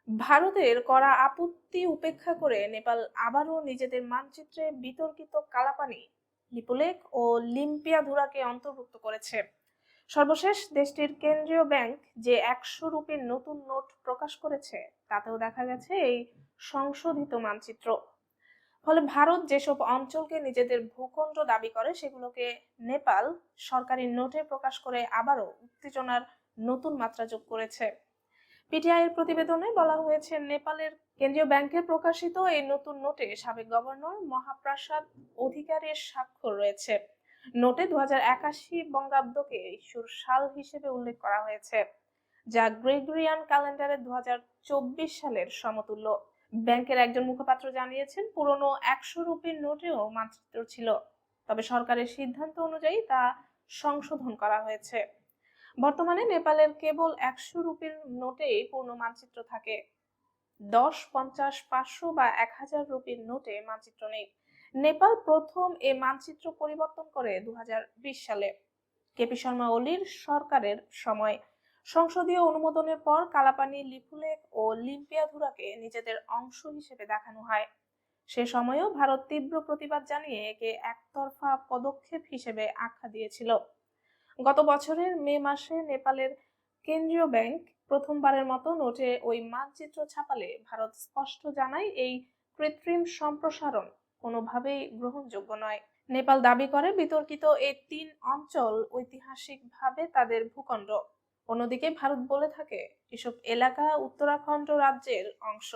ভারতের করা আপত্তি উপেক্ষা করে নেপাল আবারও নিজেদের মানচিত্রে বিতর্কিত কালাপানি, লিপুলেখ ও লিম্পিয়াধুরাকে অন্তর্ভুক্ত করেছে। সর্বশেষ দেশটির কেন্দ্রীয় ব্যাংক যে 100 রুপির নতুন নোট প্রকাশ করেছে, তাতেও দেখা গেছে এই সংশোধিত মানচিত্র। ফলে ভারত যেসব অঞ্চলকে নিজেদের ভূখণ্ড দাবি করে, সেগুলোকে নেপাল সরকারি নোটে প্রকাশ করে আবারও উত্তেজনার নতুন মাত্রা যোগ করেছে। পিটিআই এর প্রতিবেদনে বলা হয়েছে, নেপালের কেন্দ্রীয় ব্যাংকের প্রকাশিত এই নতুন নোটে সাবেক গভর্নর মহাপ্রসাদ অধিকারীর স্বাক্ষর রয়েছে। নোটে 2081 বঙ্গাব্দকে ইস্যুর সাল হিসেবে উল্লেখ করা হয়েছে, যা গ্রেগরিয়ান ক্যালেন্ডারে 2024 সালের সমতুল্য। ব্যাংকের একজন মুখপাত্র জানিয়েছেন, পুরনো 100 রুপির নোটেও মানচিত্র ছিল, তবে সরকারের সিদ্ধান্ত অনুযায়ী তা সংশোধন করা হয়েছে। বর্তমানে নেপালের কেবল 100 রুপির নোটেই পূর্ণ মানচিত্র থাকে। 10, 50, 500 বা 1000 রুপির নোটে মানচিত্র নেই। নেপাল প্রথম এই মানচিত্র পরিবর্তন করে 2020 সালে কেপি শর্মা ওলির সরকারের সময়। সংসদীয় অনুমোদনের পর কালাপানি, লিপুলেখ ও লিম্পিয়াধুরাকে নিজেদের অংশ হিসেবে দেখানো হয়। সে সময়ও ভারত তীব্র প্রতিবাদ জানিয়ে একে একতরফা পদক্ষেপ হিসেবে আখ্যা দিয়েছিল। গত বছরের মে মাসে নেপালের কেন্দ্রীয় ব্যাংক প্রথমবারের মতো নোটে ওই মানচিত্র ছাপালে ভারত স্পষ্ট জানায়, এই কৃত্রিম সম্প্রসারণ কোনোভাবেই গ্রহণযোগ্য নয়। নেপাল দাবি করে বিতর্কিত এই 3 অঞ্চল ঐতিহাসিকভাবে তাদের ভূখণ্ড। অন্যদিকে ভারত বলে থাকে এসব এলাকা উত্তরাখণ্ড রাজ্যের অংশ।